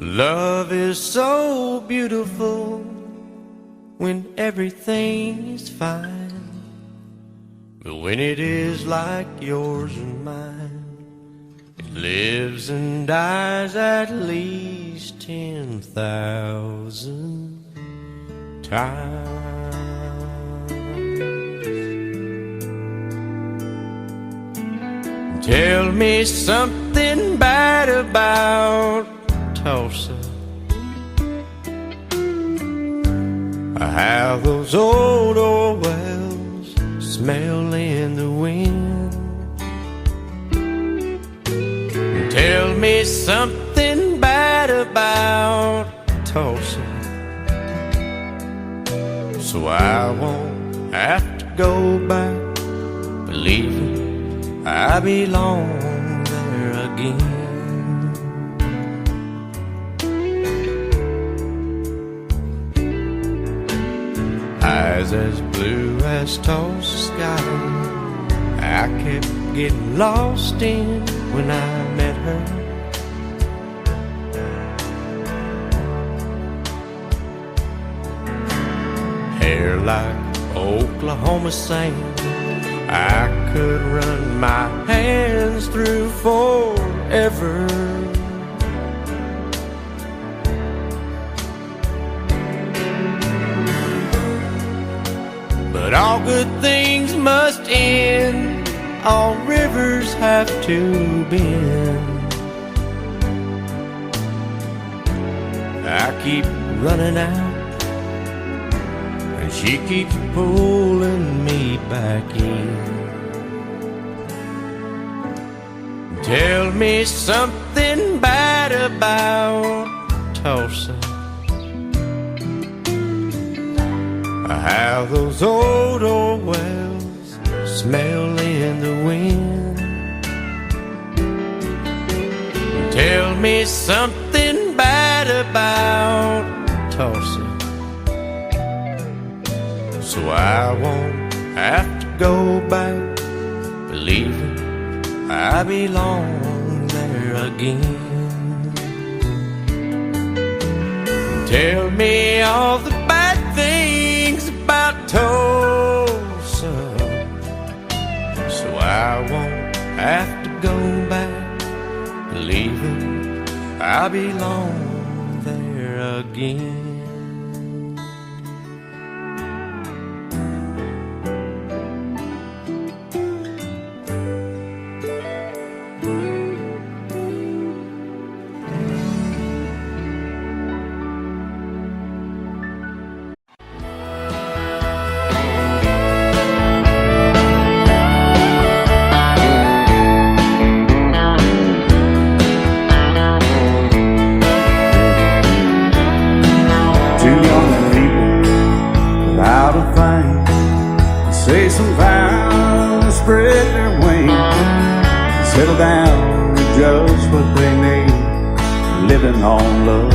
Love is so beautiful when everything's fine, but when it is like yours and mine, it lives and dies at least 10,000 times. Tell me something bad about Tulsa, how those old wells smell in the wind. Tell me something bad about Tulsa, so I won't have to go back believing I belong there again. Eyes as blue as Tulsa sky, I kept getting lost in when I met her. Hair like Oklahoma sand, I could run my hands through forever. But all good things must end, all rivers have to bend. I keep running out, and she keeps pulling me back in. Tell me something bad about Tulsa, how those old wells smell in the wind. Tell me something bad about Tulsa, so I won't have to go back believing I belong there again. Tell me all the bad things about Tulsa, so I won't have to go back believing I belong there again. Say some vows, spread their wings, settle down to just what they need, living on love.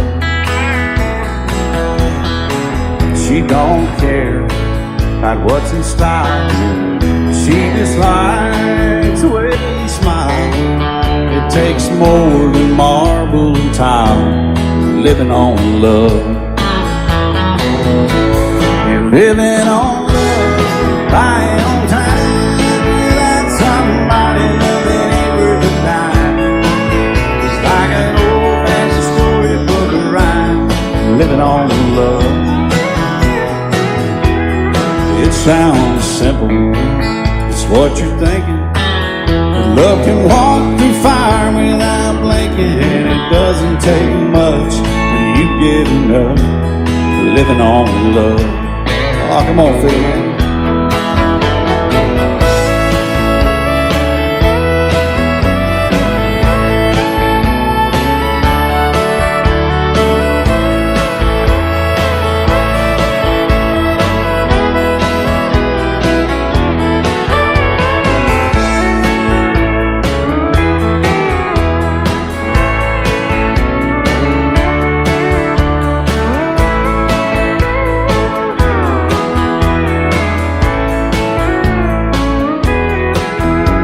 She don't care about what's in style, she just likes the way you smile. It takes more than marble and tile, living on love. You're living on buying on time, without somebody loving ain't worth a dime. It's like an old-fashioned storybook of rhyme, living on love. It sounds simple, it's what you're thinking, but love can walk through fire without blinking, and it doesn't take much when you get enough, living on love. Oh, come on, Phil.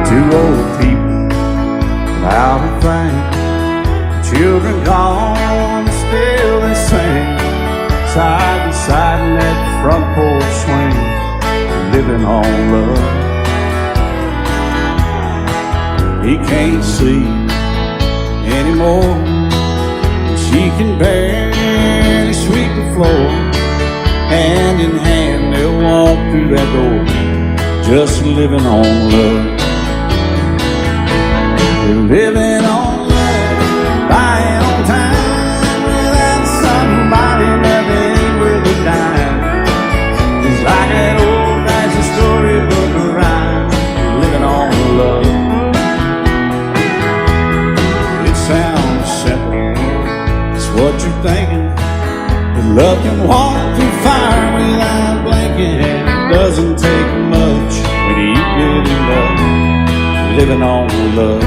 Two old people without a thing, children gone, still they sing, side by side in that front porch swing, living on love. He can't sleep anymore, she can barely sweep the floor. Hand in hand they'll walk through that door, just living on love. They're living on love, buying on time, without somebody that ain't worth a dime. It's like that old-fashioned storybook rhyme, living on love. It sounds simple, it's what you're thinking. But love can walk through fire without blinking, and it doesn't take much when you get in love, living on love.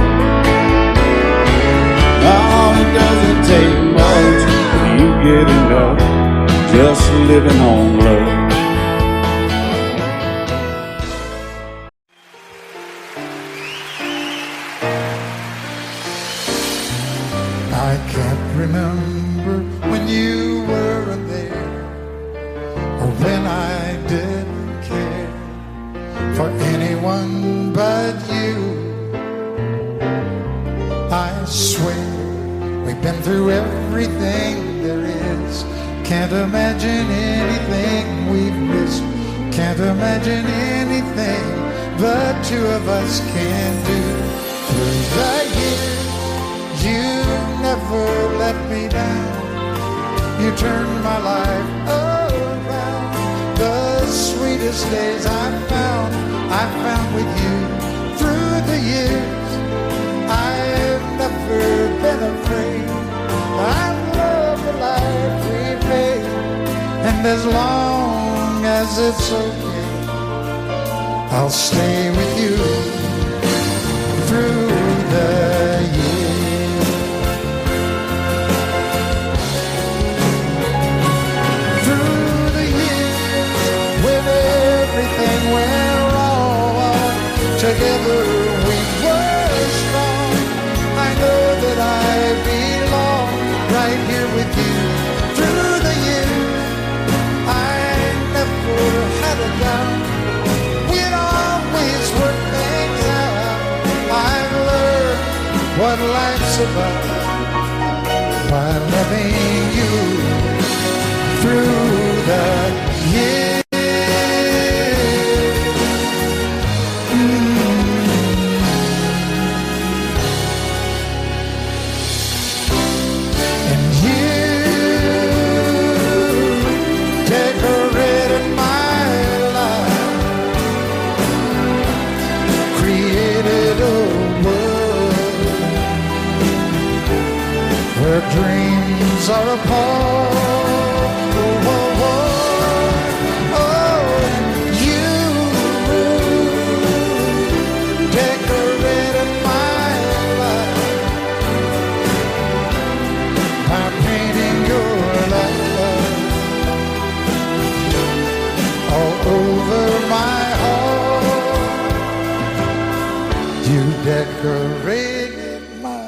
Oh, it doesn't take much when you get in love, just living on love. I can't remember when you weren't there, or when I didn't care for anyone but you. I swear we've been through everything there is. Can't imagine anything we've missed. Can't imagine anything the two of us can do. Through the years, you never let me down. You turned my life around. The sweetest days I found with you. Through the years, I've never been afraid. I love the life we've made, and as long as it's okay, I'll stay with you through the years. Through the years, when everything went wrong, together we were strong. I know that I belong right here with you. Through the years, I never had a doubt. We'd always work things out. I've learned what life's about by loving you through the years. Dreams are apart. Oh, oh, oh. Oh, you decorated my life by painting your love all over my heart. You decorated my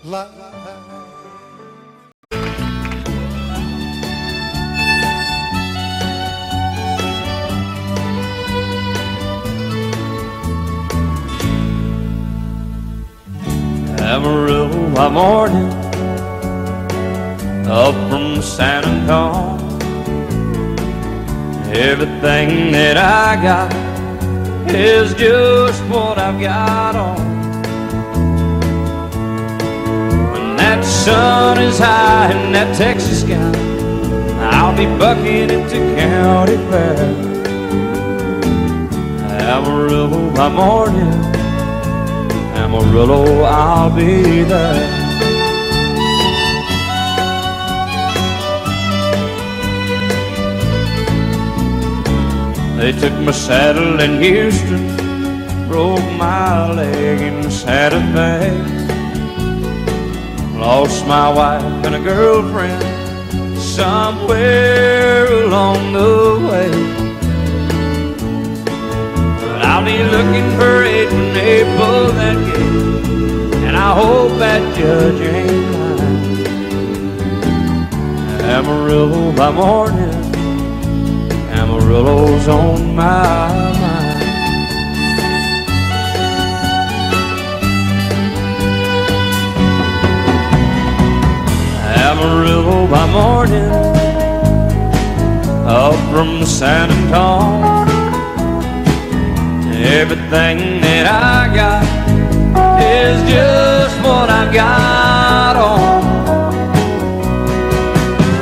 life. Amarillo morning, up from San Antonio. Everything that I got is just what I've got on. When that sun is high in that Texas sky, I'll be bucking into county fair. Amarillo morning, Amarillo, I'll be there. They took my saddle in Houston, broke my leg in Santa Fe. Lost my wife and a girlfriend somewhere along the way. But I'll be looking for it when they pull that gate, and I hope that judge ain't lying. Amarillo by morning, Amarillo's on my mind. Amarillo by morning, up from San Antonio. Everything that I got is just what I've got on.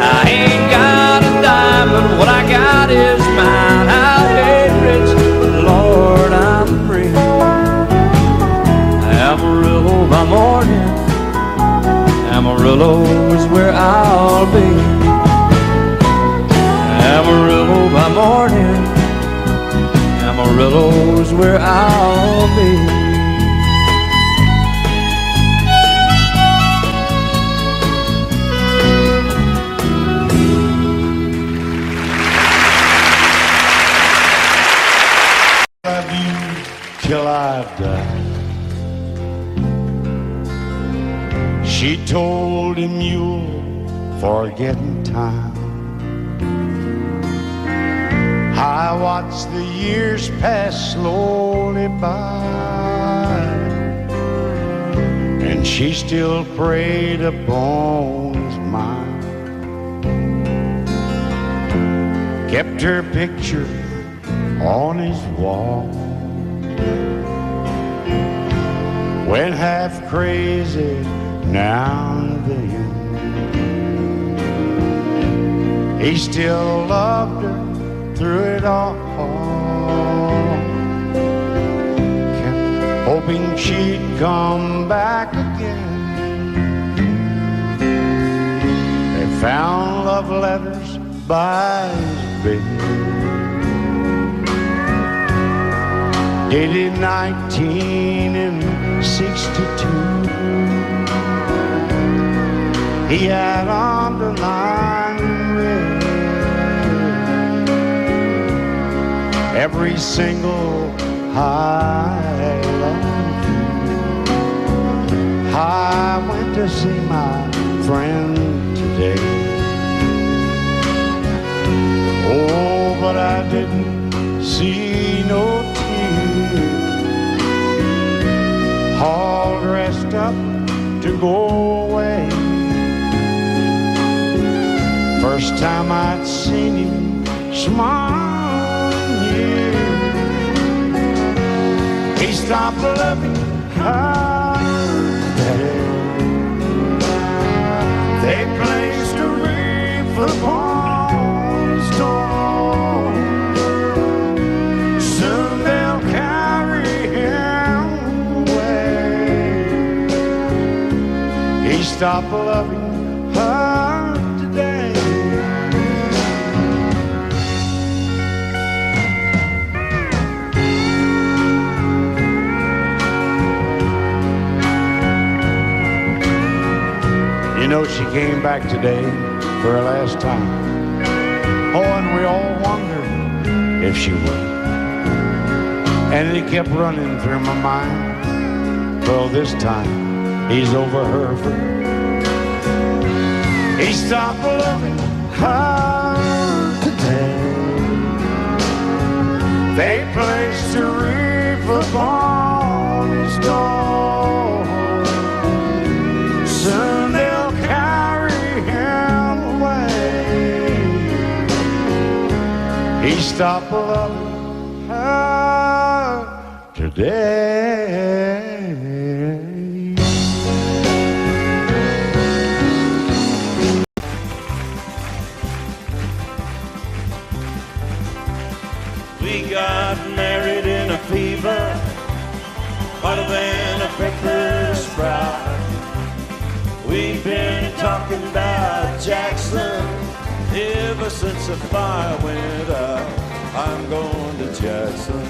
I ain't got a dime, but what I got is mine. I ain't rich, but Lord, I'm free. Amarillo by morning, Amarillo is where I'll be. Amarillo by morning, Amarillo's where I'll be. Love you till I die. She told him you'll forget in time. I watched the years pass slowly by, and she still preyed upon his mind. Kept her picture on his wall. Went half crazy now and then. He still loved her through it all. Kept hoping she'd come back again. They found love letters by his bed, dated 1962. He had underlined red every single I love you. I went to see my friend today. Oh, but I didn't see no tears. All dressed up to go away. First time I'd seen him smile in years. He stopped loving her. They placed a wreath upon his door. Soon they'll carry him away. He stopped loving her today. You know, she came back today for her last time. Oh, and we all wondered if she would. And it kept running through my mind. Well, this time he's over her for good. He stopped loving her today. They placed a wreath upon his door. Soon they'll carry him away. He stopped loving her today. We got married in a fever, hotter than a pepper sprout. We've been talking about Jackson ever since the fire went out. I'm going to Jackson,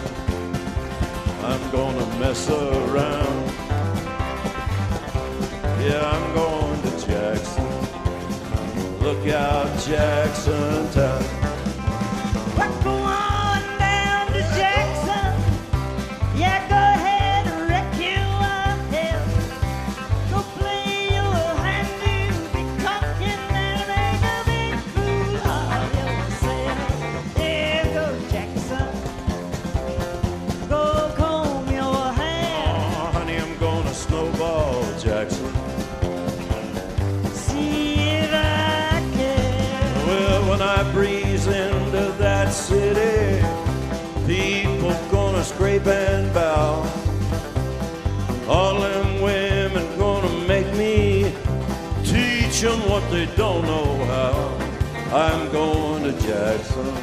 I'm gonna mess around. Yeah, I'm going to Jackson. Look out, Jackson Town. We're going down to Jackson. Yeah, go ahead and wreck you up hell. Go play your hand, you be cocking and make a big fool I breeze into that city, people gonna scrape and bow. All them women gonna make me teach them what they don't know how. I'm going to Jackson.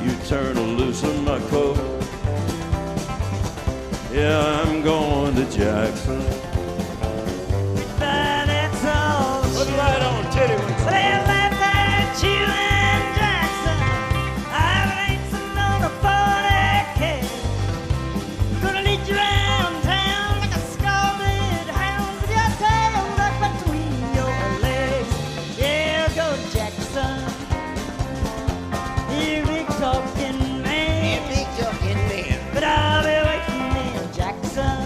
You turn loose in my coat. Yeah, I'm going to Jackson. But it's all Put it right on, titty wings. they left at you in Jackson. I ain't on a 40K. Gonna lead you around town like a scalded hound with your tail tucked between your legs. Yeah, go Jackson. You big talking man. But I'll be waiting in Jackson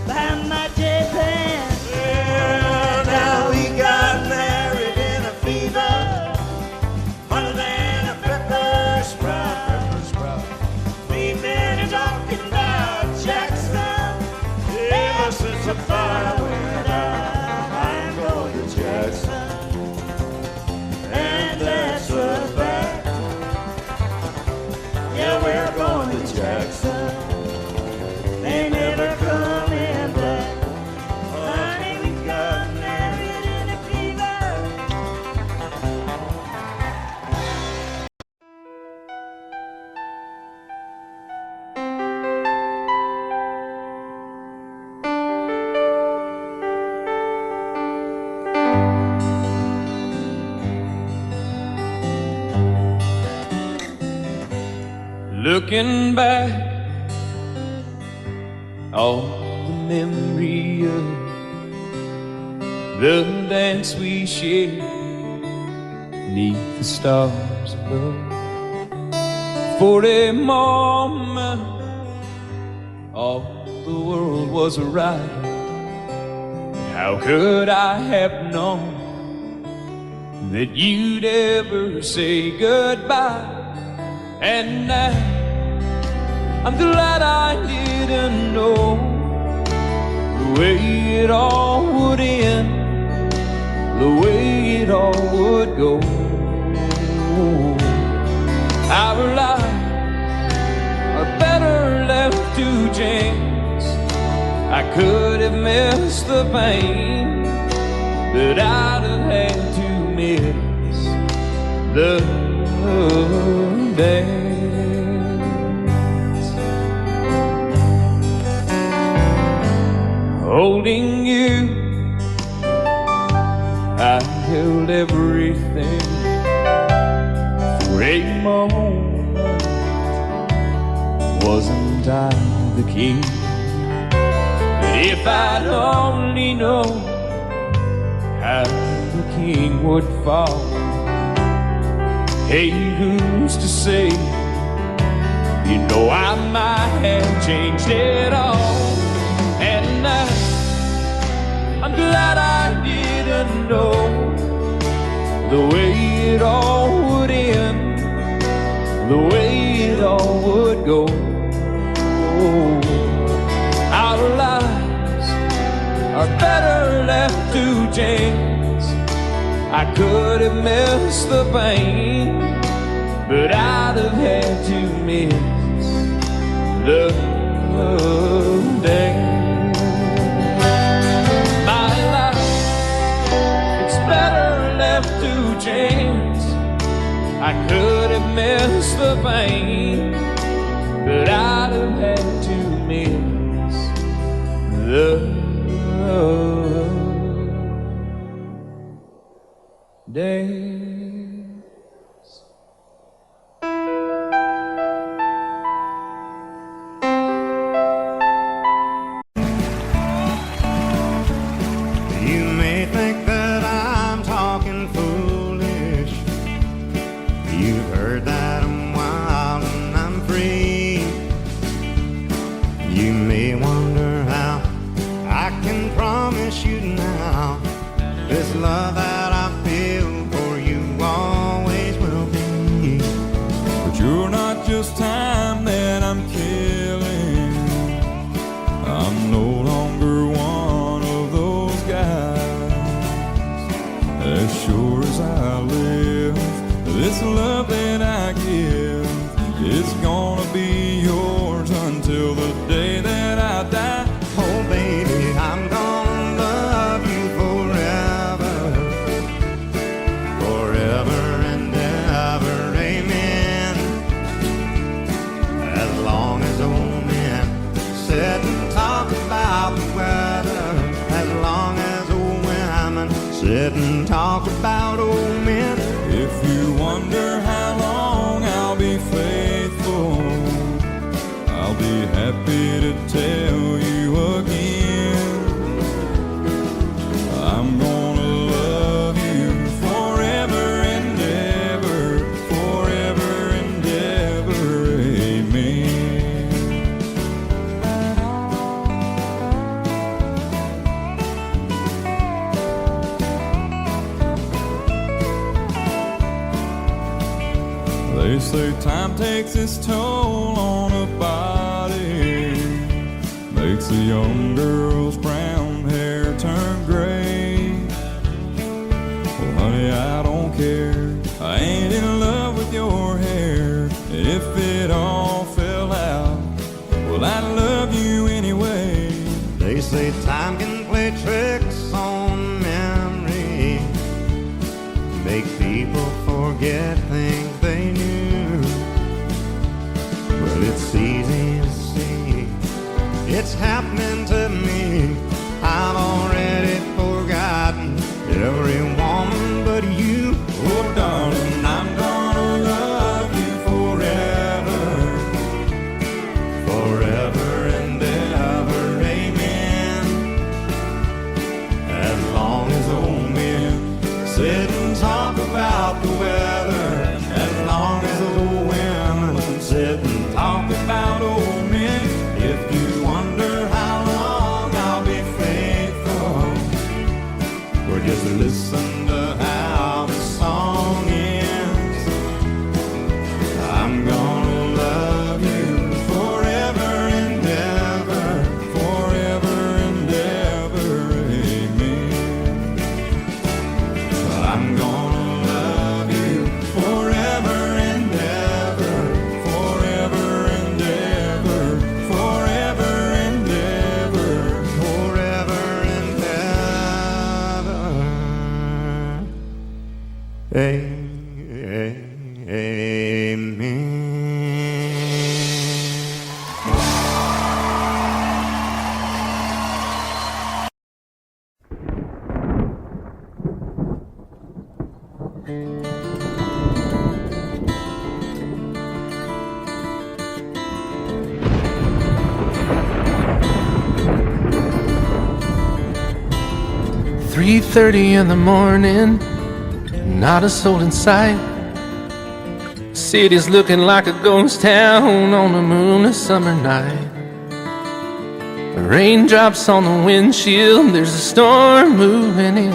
by my J-Pan. Yeah, now we got married in a fever, hotter than a pepper sprout. We've been talking about Jackson ever since the fire went out. I'm going to Jackson, and that's a fact. Yeah, we're going to Jackson. They never coming back. Honey, we got married in a fever. Looking back, all the memory of the dance we shared neath the stars above. For a moment, all the world was right. How could I have known that you'd ever say goodbye? And now I'm glad I didn't know the way it all would end, the way it all would go. Our lives are better left to chance. I could have missed the pain, but I'd have had to miss the dance. Holding you, I held everything for a moment. Wasn't I the king? But if I'd only known how the king would fall. Hey, who's to say? You know I might have changed it all. And I'm glad I didn't know the way it all would end, the way it all would go. Our lives are better left to chance. I could have missed the pain, but I'd have had to miss the dance. My life, it's better left to chance. I could have missed the pain, but I'd have had to miss the dance. You may think that I'm talking foolish. You've heard that I'm wild and I'm free. You may wonder how I can promise you now this love that I feel for you always will be. But you're not just time that I'm killing. I'm no longer one of those guys. As sure as I live, sit and talk about old men. If you wonder how long I'll be faithful, I'll be happy to tell you again. I'm gonna love you forever and ever, forever and ever, amen. They say time takes its toll on a body, makes a young girl's brown hair turn gray. Well, honey, I don't care. I ain't in love with your hair. And if it all fell out, well, I'd love you anyway. They say time can play tricks on memory, make people forget things they knew. Well, it's easy to see, it's happening to me. I've already forgotten every woman but you. Oh, darling, I'm gonna love you forever, Forever and ever, amen. As long as old men sit and talk about the weather, as long as old women sit and talk about old men. If you wonder how long I'll be faithful, or just listen to how the song ends, I'm gonna love you forever and ever, forever and ever, amen. I'm gonna love you forever and ever, Forever and ever, forever and ever. forever and ever. Amen. 3:30 in the morning, not a soul in sight. City's looking like a ghost town on a moonless summer night. Raindrops on the windshield, there's a storm moving in.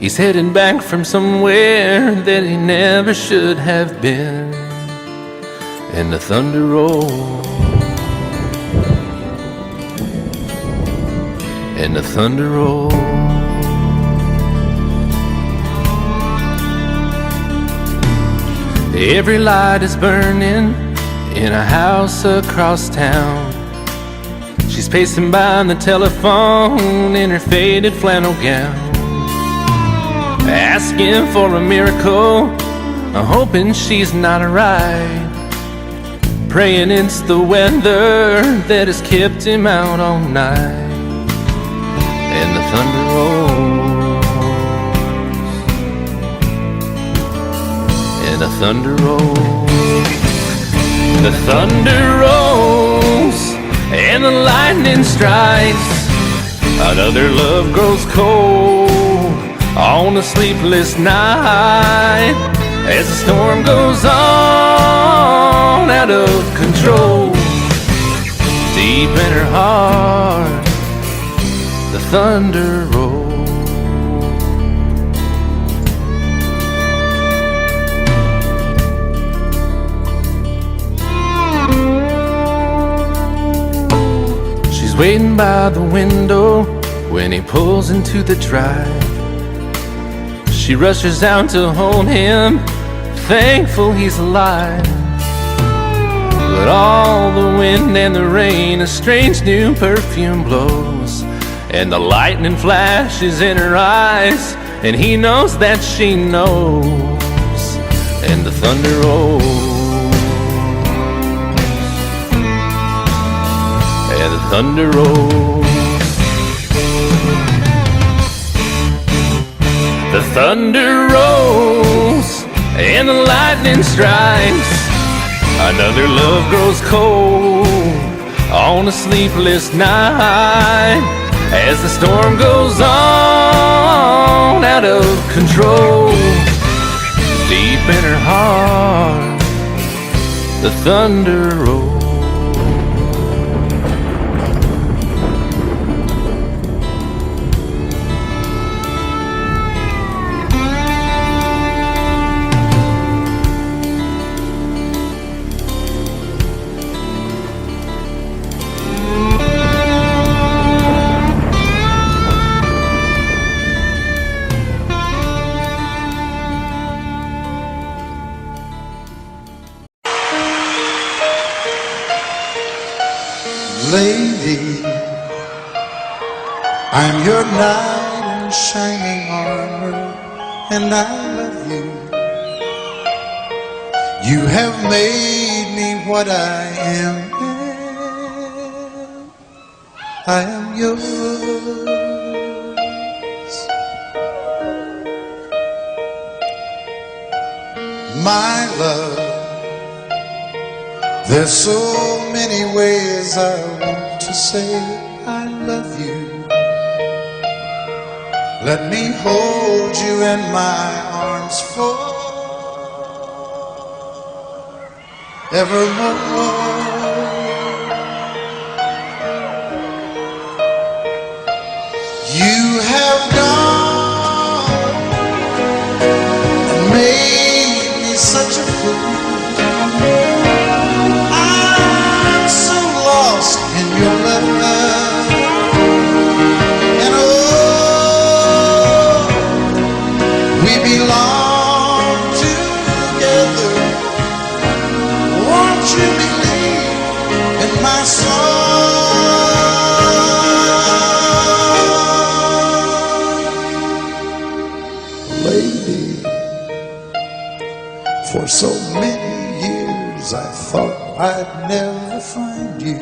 He's heading back from somewhere that he never should have been. And the thunder rolls, and the thunder rolls. Every light is burning in a house across town. She's pacing by the telephone in her faded flannel gown, asking for a miracle, hoping she's not right, praying it's the weather that has kept him out all night. And the thunder rolls, and the thunder rolls. The thunder rolls, and the lightning strikes. Another love grows cold on a sleepless night, as the storm goes on out of control. Deep in her heart, the thunder rolls. She's waiting by the window when he pulls into the drive. She rushes out to hold him, thankful he's alive. But all the wind and the rain, a strange new perfume blows, and the lightning flashes in her eyes, and he knows that she knows. And the thunder rolls, and the thunder rolls. thunder rolls and the lightning strikes. Another love grows cold on a sleepless night as the storm goes on out of control. Deep in her heart, the thunder rolls. Lady, I'm your knight in shining armor, and I love you. You have made me what I am. I am yours. My love, there's so many ways I want to say I love you. Let me hold you in my arms forevermore. You have gone and made me such a fool. In your love, and oh, we belong together. Won't you believe in my song, lady? For so many years I thought I'd never find you.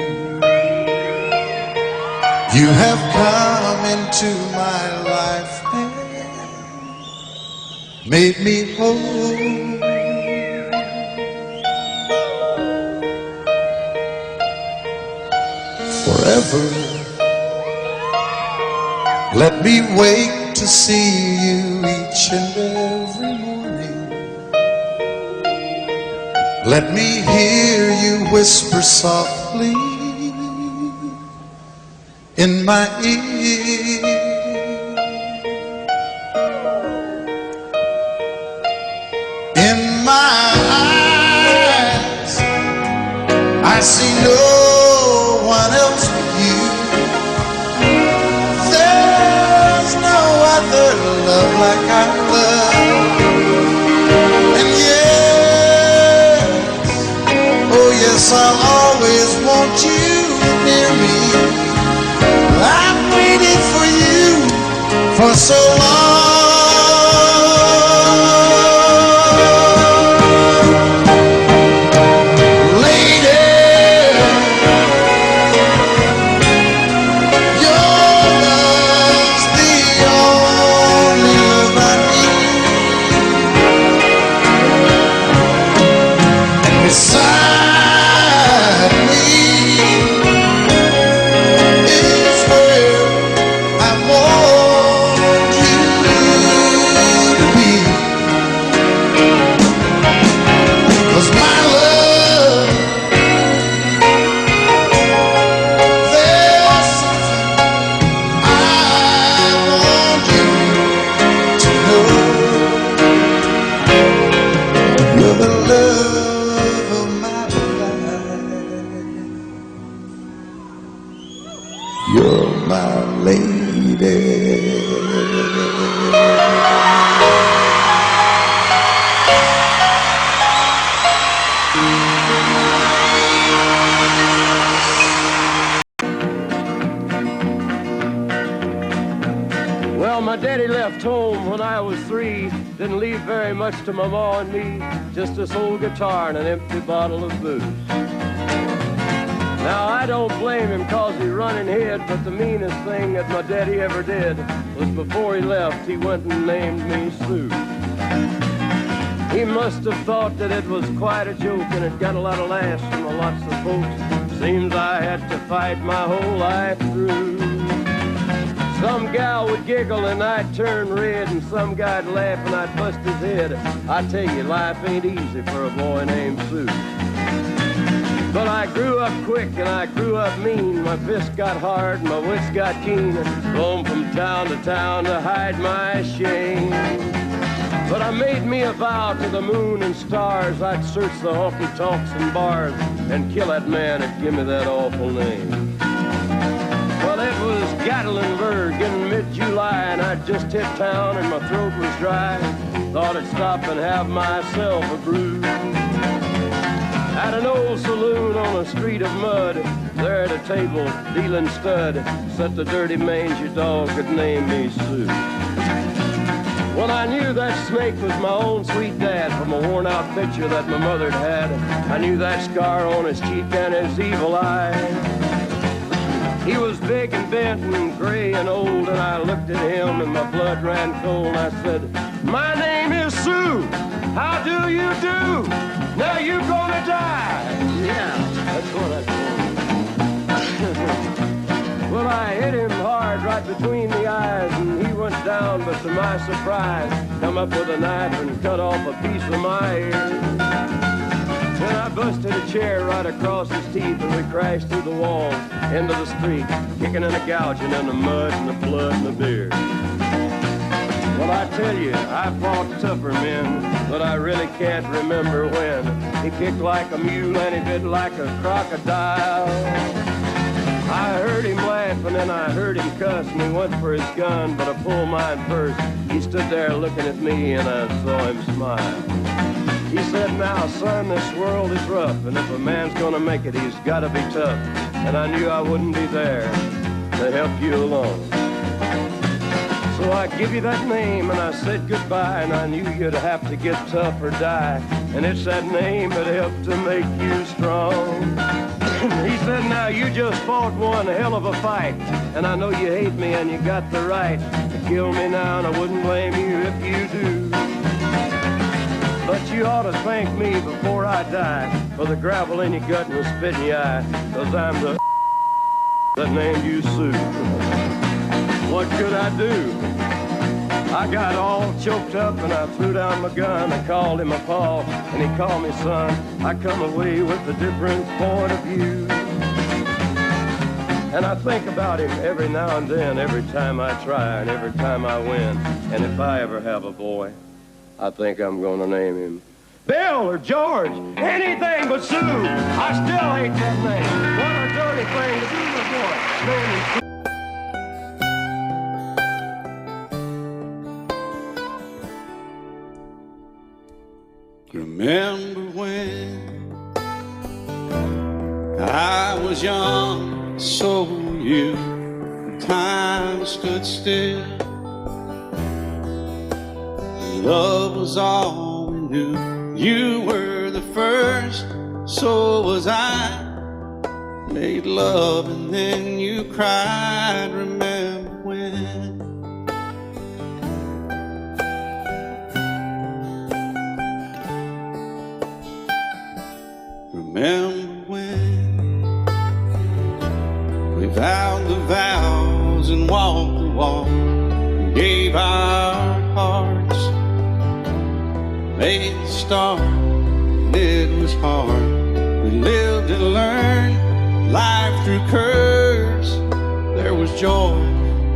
You have come into my life and made me whole. Forever, let me wake to see you each and every morning. Let me hear you whisper softly in my ear. In my eyes, I see no one else but you. There's no other love like I love. And yes, oh yes, I'll always want you near me. I've waited for you for so long. Lady, your love's the only love I need. And beside me When I was 3, didn't leave very much to Mama and me, just this old guitar and an empty bottle of booze. Now, I don't blame him cause he run and hid, but the meanest thing that my daddy ever did was before he left, he went and named me Sue. He must have thought that it was quite a joke, and it got a lot of laughs from lots of folks. Seems I had to fight my whole life through. Some gal would giggle and I'd turn red, and some guy'd laugh and I'd bust his head. I tell you, life ain't easy for a boy named Sue. But I grew up quick and I grew up mean. My fists got hard and my wits got keen. Roam from town to hide my shame. But I made me a vow to the moon and stars, I'd search the honky-tonks and bars and kill that man that give me that awful name. Well, it was Gatlinburg in mid-July, and I'd just hit town and my throat was dry. Thought I'd stop and have myself a brew. At an old saloon on a street of mud, there at a table, dealing stud, sat the dirty mangy dog that named me Sue. Well, I knew that snake was my own sweet dad from a worn-out picture that my mother'd had. I knew that scar on his cheek and his evil eye. He was big and bent and gray and old, and I looked at him and my blood ran cold. I said, "My name is Sue. How do you do? Now you gonna die." Yeah, that's what I told him. Well, I hit him hard right between the eyes, and he went down, but to my surprise, come up with a knife and cut off a piece of my ear. Then I busted a chair right across his teeth, and we crashed through the walls into the street, kicking and a gouging in the mud and the blood and the beer. Well, I tell you, I fought tougher men, but I really can't remember when. He kicked like a mule and he bit like a crocodile. I heard him laugh and then I heard him cuss, and he went for his gun, but I pulled mine first. He stood there looking at me and I saw him smile. He said, "Now, son, this world is rough, and if a man's gonna make it, he's gotta be tough." And I knew I wouldn't be there to help you along. So I give you that name and I said goodbye, and I knew you'd have to get tough or die. And it's that name that helped to make you strong. He said, "Now you just fought one hell of a fight, and I know you hate me and you got the right to kill me now, and I wouldn't blame you if you do. But you ought to thank me before I die for the gravel in your gut and the spit in your eye, 'cause I'm the that named you Sue." What could I do? I got all choked up and I threw down my gun. I called him a paw and he called me son. I come away with a different point of view. And I think about him every now and then, every time I try and every time I win. And if I ever have a boy, I think I'm gonna name him Bill or George, anything but Sue. I still hate that name. What a dirty thing to do to a boy. Name him Sue. Remember when I was young, so were you. Time stood still. Love was all we knew. You were the first, so was I. Made love and then you cried. Remember when? Remember when we vowed the vows and walked the walk and gave our hearts, made the start, and it was hard. We lived and learned life through curves. There was joy,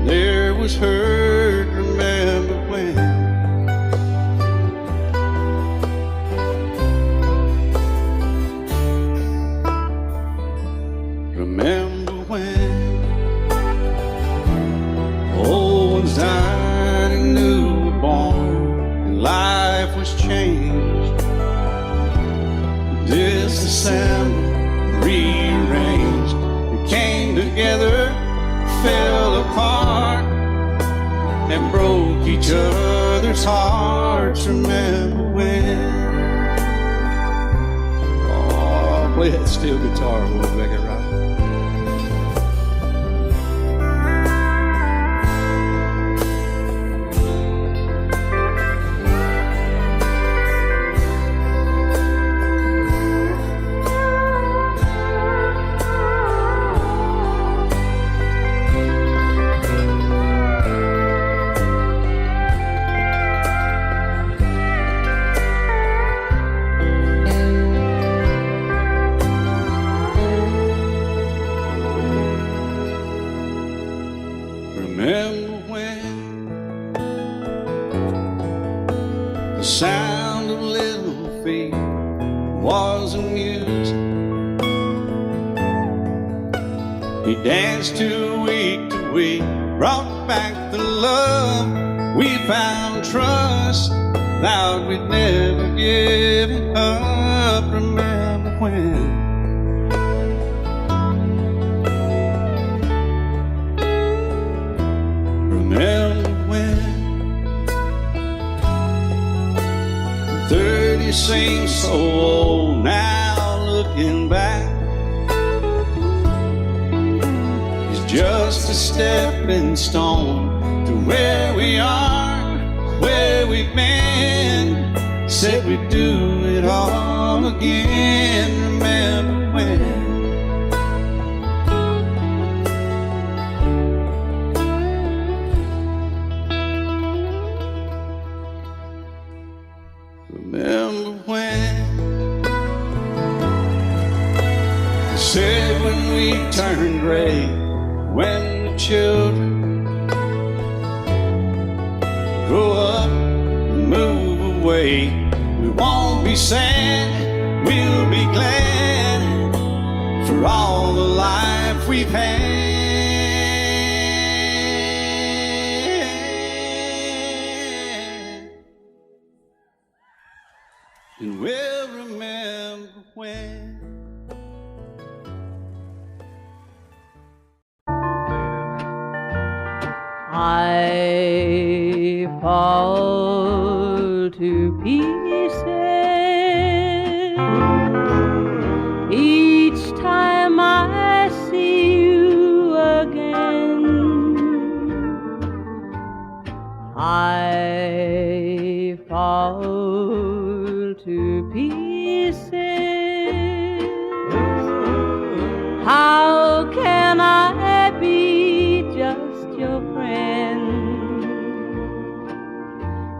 there was hurt. Remember when? Remember when old ones died and new were born, and life was changed, disassembled, rearranged. We came together, fell apart, and broke each other's hearts. Remember when? Oh, play that steel guitar, we'll make it right. The sound of little feet was amused. He danced to week, brought back the love. We found trust, vowed we'd never give it up. Remember when? Remember when? 30 seems so old now, looking back. It's just a stepping stone to where we are, where we've been. Said we'd do it all again. Remember when? Remember when? They said when we turned gray, when the children grow up and move away, we won't be sad, we'll be glad for all the life we've had. And we'll remember when. I fall to pieces each time I see you again. I fall to pieces. How can I be just your friend?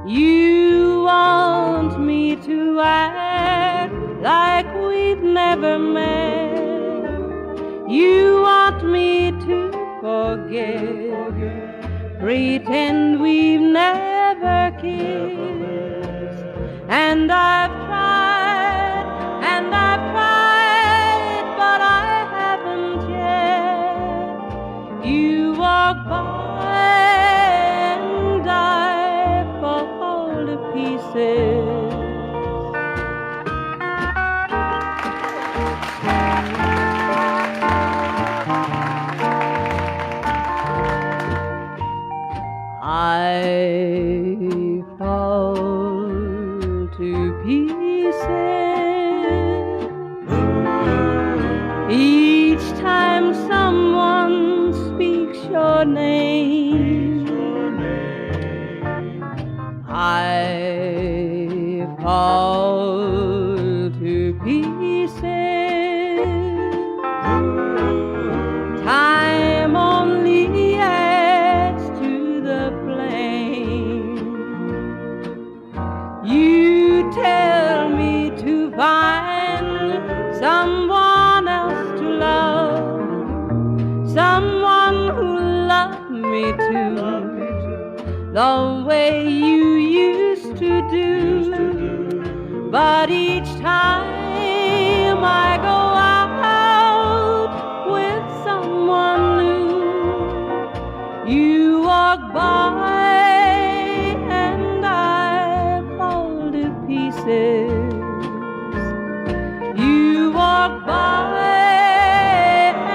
You want me to act like we've never met. You want me to forget, pretend we've never kissed. And I've tried, but I haven't yet. You walk by and I fall to pieces. I fall to pieces each time someone speaks your name. I fall to pieces. Time only adds to the flame. You tell me to find someone else to love, someone who loved me too, the way you used to do. But each time I go out with someone new, you walk by and I fall to pieces. You walk by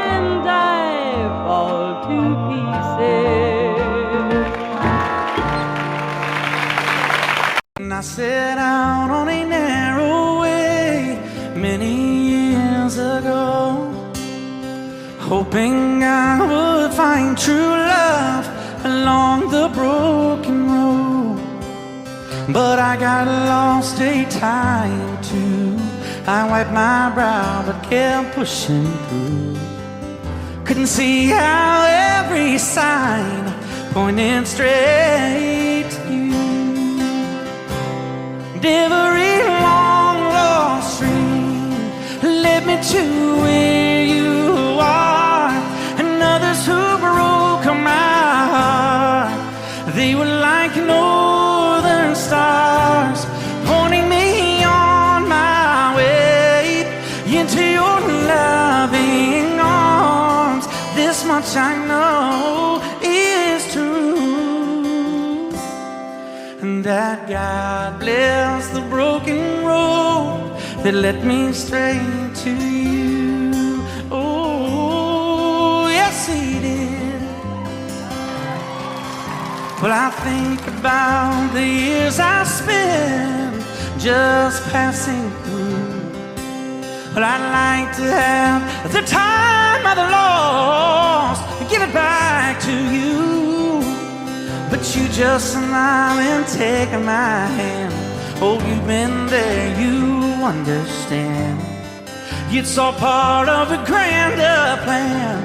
and I fall to pieces. And I set out on a narrow way many years ago, hoping I would find true love along the broken road. But I got lost a time too. I wiped my brow but kept pushing through. Couldn't see how every sign pointed straight to you. Every long lost stream led me to where you are, and others who broke my heart, they were like northern stars much I know is true, and that God bless the broken road that led me straight to you. Oh, yes, He did. Well, I think about the years I spent just passing through. Well, I'd like to have the time I've lost, give it back to you. But you just smile and take my hand. Oh, you've been there, you understand. It's all part of a grander plan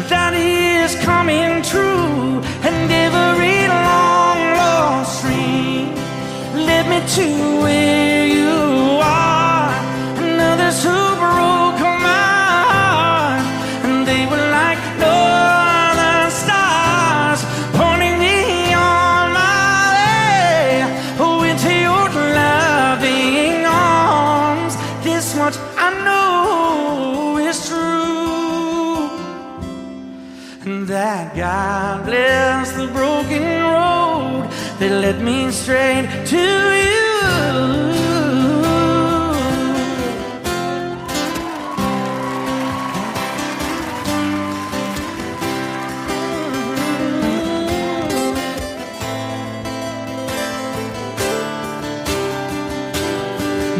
that is coming true. And every long lost dream led me to where you are. And others who broke my heart, and they were like northern stars, pointing me on my way. Oh, into your loving arms. This much I know is true, and that God bless the broken road that led me straight to you.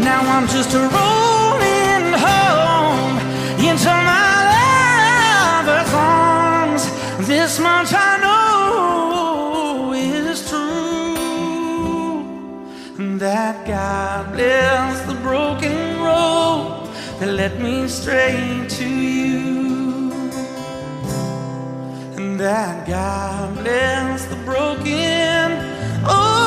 Now I'm just rolling home into my lover's arms. This much I know is true, that God bless the broken road that led me straight to you, and that God bless the broken road.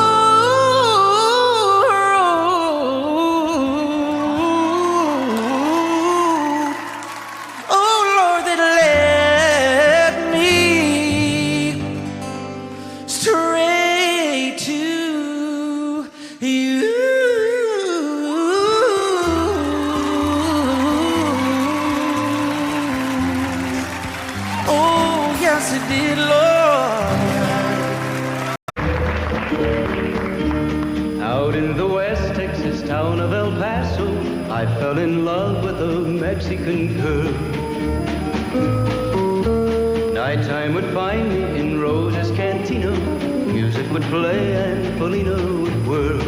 I fell in love with a Mexican girl. Nighttime would find me in Rose's Cantina. Music would play and Felina would whirl.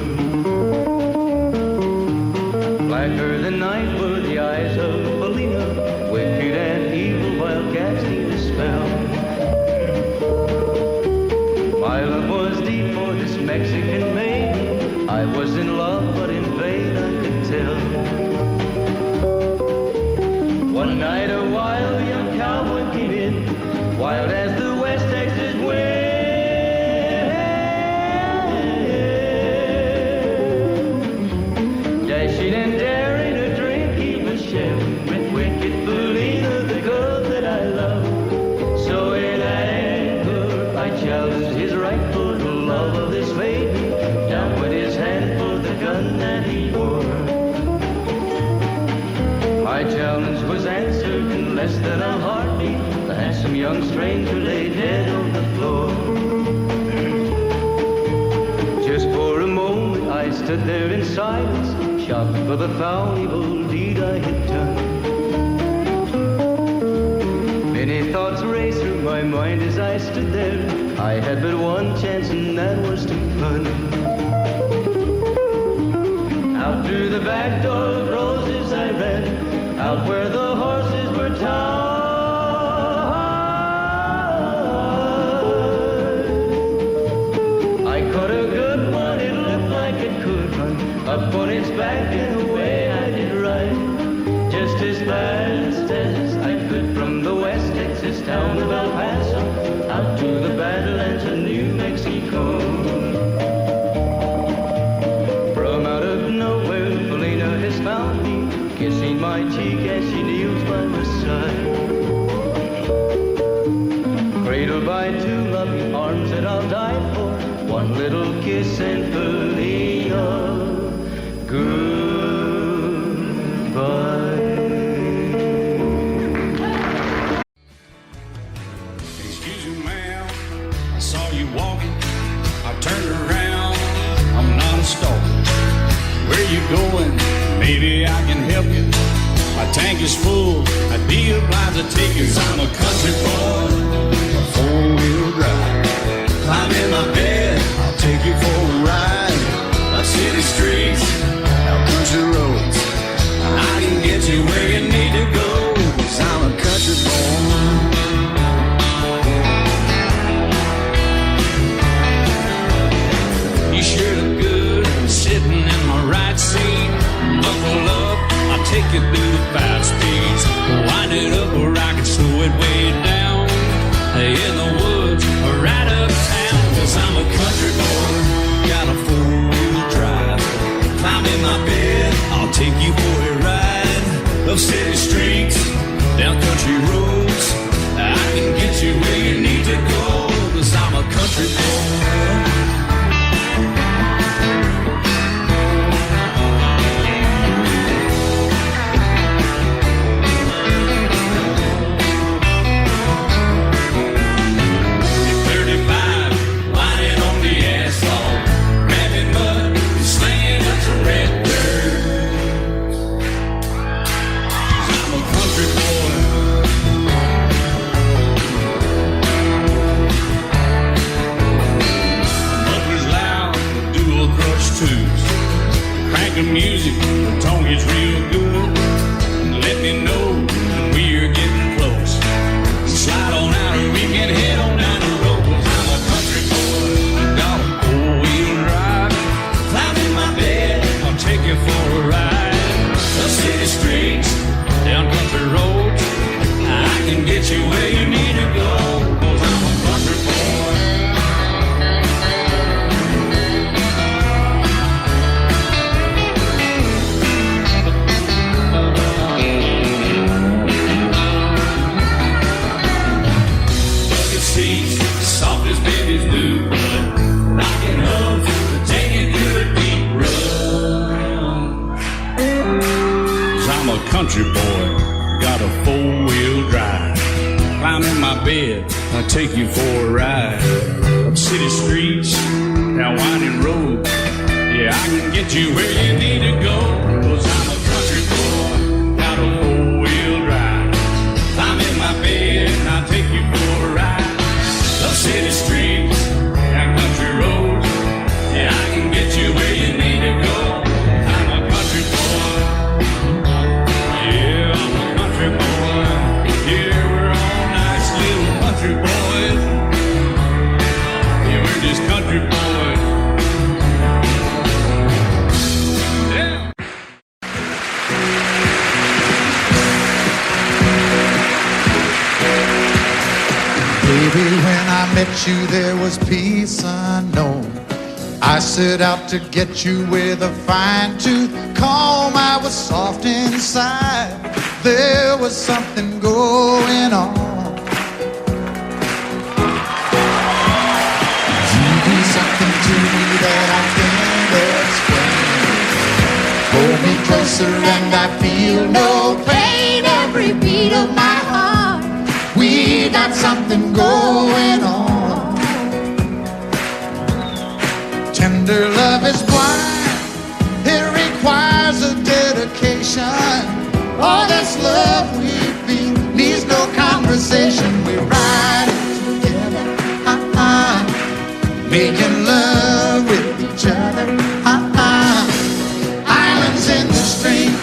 Blacker than night were the eyes of Felina, wicked and evil while casting a spell. My love was deep for this Mexican maiden. I was in love, but in vain I could tell. One night a wild young cowboy came in, wild as the West Texas wind. Dashing and daring a drink he was sharing with wicked Felina, the girl that I love. So in anger I challenged his rightful love of this maiden. Down went his hand for the gun that he wore. My challenge was answered in less than a heartbeat. The handsome young stranger lay dead on the floor. Just for a moment I stood there in silence, shocked for the foul evil deed I had done. Many thoughts raced through my mind as I stood there. I had but one chance and that was to run. Out through the back door of Roses I ran, out where the horses were tied. I caught a good one, it looked like it could run, up on its back and away I did ride. Just as fast as I could from the West Texas town of El Paso, out to the Badlands of New Mexico. From out of nowhere, Felina has found me, kissing my cheek as she kneels by my side. Cradled by two loving arms that I'll die for, one little kiss and Felina, goodbye. where you're going, maybe I can help you. My tank is full, I'd be obliged to take you. 'Cause I'm a country boy, a four-wheel drive. Climb in my bed, I'll take you for a ride. Up city streets, out country roads, I can get you where you need to go. 'Cause I'm a country boy. You sure look good sitting in my right seat. Buckle up, I'll take you through the 5 speeds. Wind it up or I can slow it way down. In the woods or right uptown. 'Cause I'm a country boy, got a 4-wheel drive. Climb in my bed, I'll take you for a ride. Up city streets, down country roads, I can get you where you need to go. 'Cause I'm a country boy. Crank the music, the tone gets real good. Let me know when we're getting close. Slide on out or we can head on down the road. 'Cause I'm a country boy, got a 4-wheel drive. Climb in my bed, I'll take you for a ride. Up city streets, down country roads, I can get you where you need to go. 'Cause I'm a country boy. Soft as babies do, but rockin' up to take it through a deep run. 'Cause I'm a country boy, got a 4-wheel drive. Climb in my bed, I'll take you for a ride. Up city streets, down winding roads, yeah, I can get you where you need to go. 'Cause I'm a country boy, got a 4-wheel drive. Climb in my bed, I'll take you for a ride. Up city streets, down country roads, yeah, I can get you where you need to go. I'm a country boy, yeah, I'm a country boy. Yeah, we're all nice little country boys. Yeah, we're just country boys. Yeah. Baby, when I met you, there was peace unknown. I set out to get you with a fine-tooth comb. I was soft inside. There was something going on. You do something to me that I can't explain. Hold me closer and I feel no pain. Every beat of my heart, we got something going on. Tender love is blind. It requires a dedication. All this love we feel needs no conversation. We ride it together, making love with each other. Islands in the stream,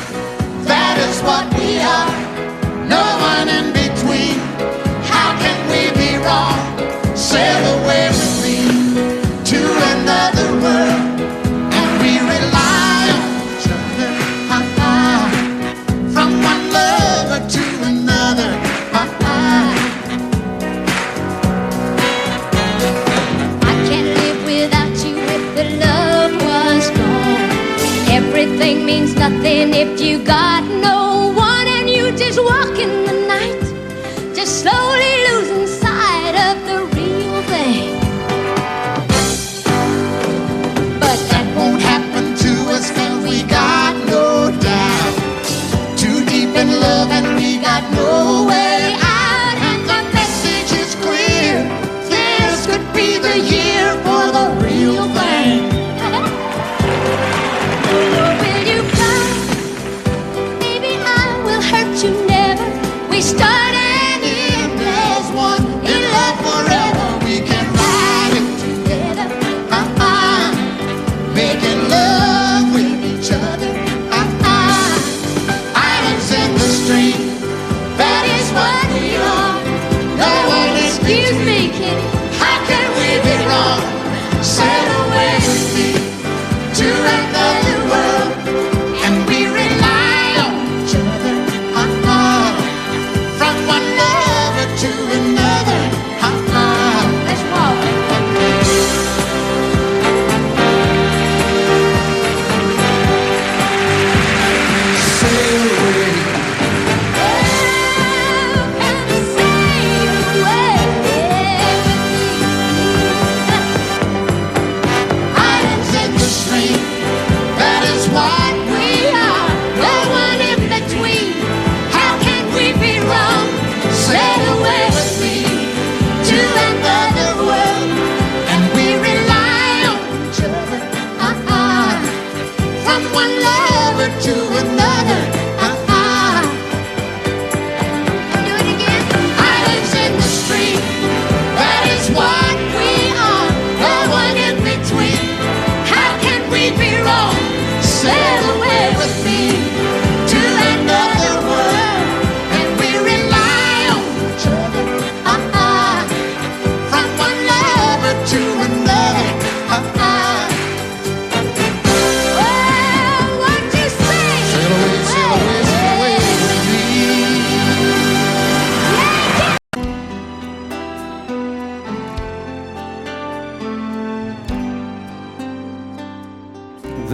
that is what we are. No one in between. How can we be wrong? Sail away with me to another world, and we rely on each other. From one lover to another. I can't live without you if the love was gone. Everything means nothing if you got no one, and you just walk in the night, just slowly losing sight of the real thing. But that won't happen to us, cause we got no doubt. Too deep in love and we got no way out. And the message is clear, this could be the year for the real thing. We'll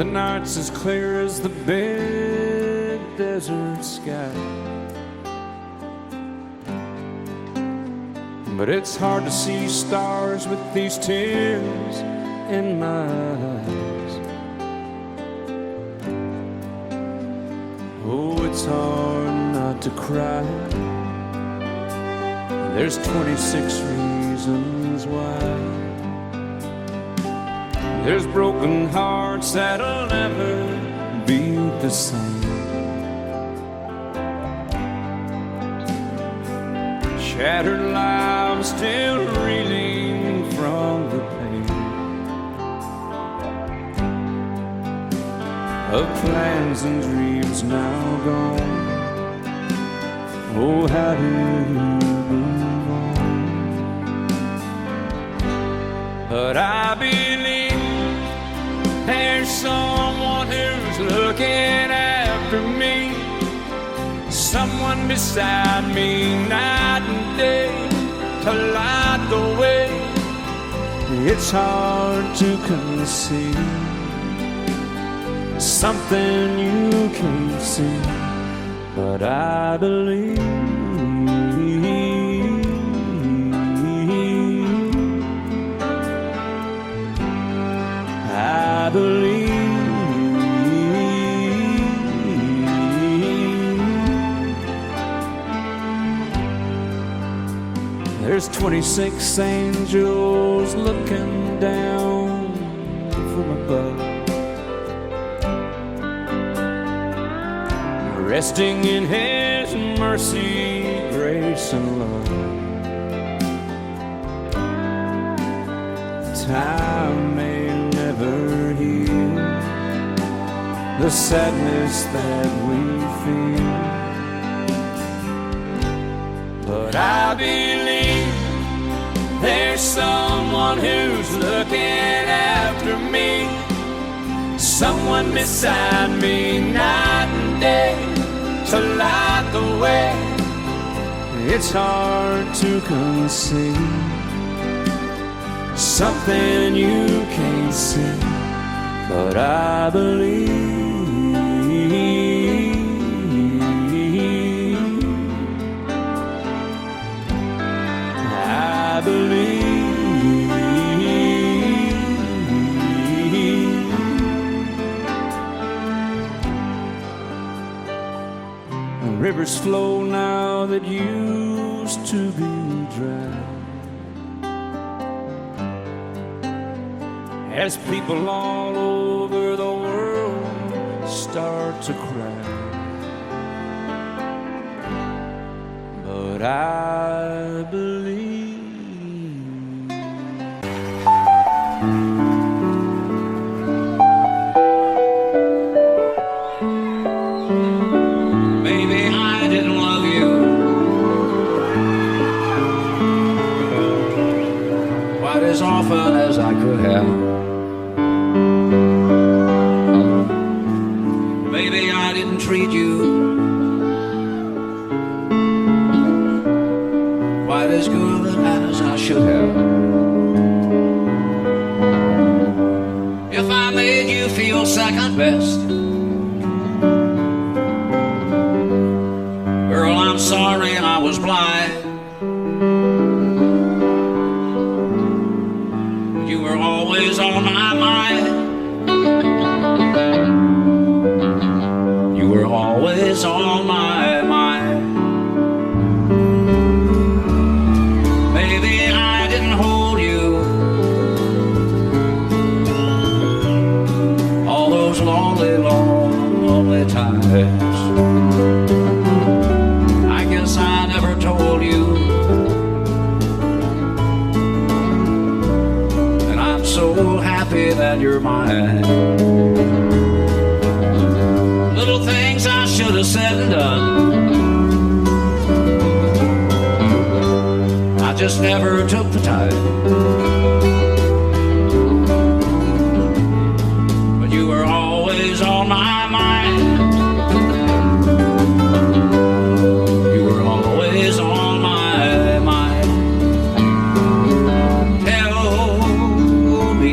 The night's as clear as the big desert sky. But it's hard to see stars with these tears in my eyes. Oh, it's hard not to cry. There's 26 reasons why. There's broken hearts that'll never be the same. Shattered lives still reeling from the pain of plans and dreams now gone. Oh, how do you move on? But I believe there's someone who's looking after me, someone beside me night and day to light the way. It's hard to conceive something you can't see, but I believe. I believe. There's 26 angels looking down from above, resting in His mercy, grace, and love. Time may never heal the sadness that we feel, but I believe there's someone who's looking after me, someone beside me night and day to light the way. It's hard to conceive something you can't see, but I believe. I believe. Rivers flow now that used to be dry, as people all over the world start to cry. But I believe. Maybe I didn't love you quite as often as I could have. Maybe I didn't treat you quite as good as I should have. If I made you feel second best, girl, I'm sorry I was blind. You were always on my mind. You were always on my mind. Maybe I didn't hold you all those lonely, lonely times. I guess I never told you that I'm so happy that you're mine. Little things I should have said and done, I just never took the time. But you were always on my mind. You were always on my mind. Tell me,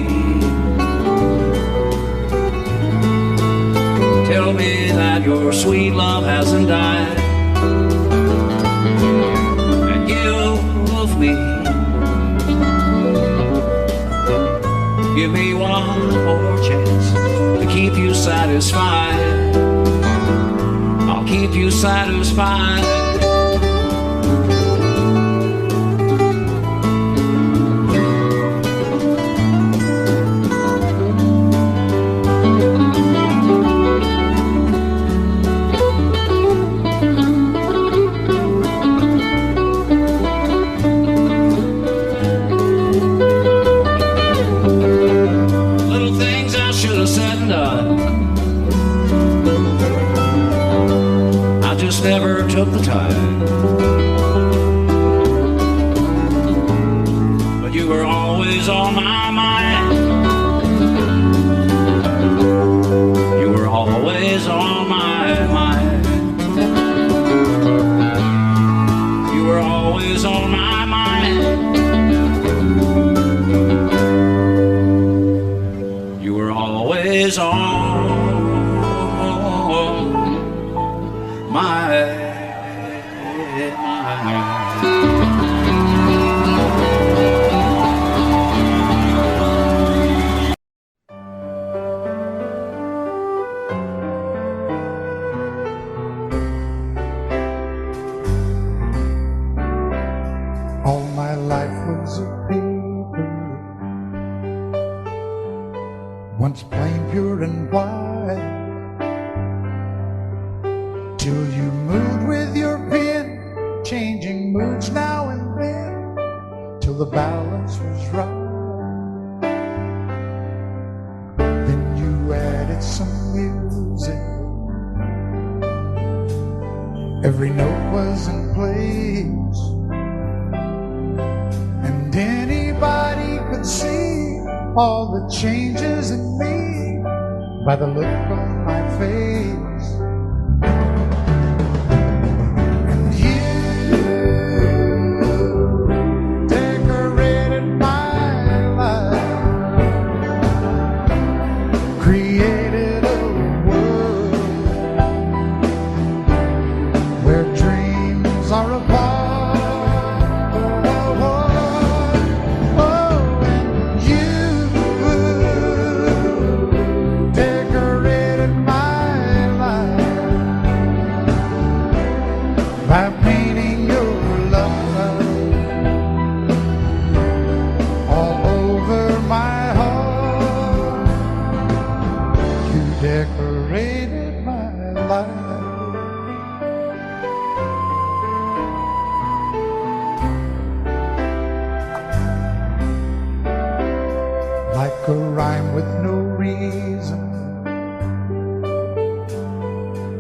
more chance to keep you satisfied. I'll keep you satisfied. Never took the time, but you were always on my mind. You were always on my mind. You were always on my mind. You were always on All my life was a paper, once plain, pure, and white, till you moved with your pen, changing moods now and then, till the balance was right. Then you added some music, every note was in place, and anybody could see all the changes in me by the look on my face. And you decorated my life, created a world where dreams are apart. By painting your love all over my heart, you decorated my life. Like a rhyme with no reason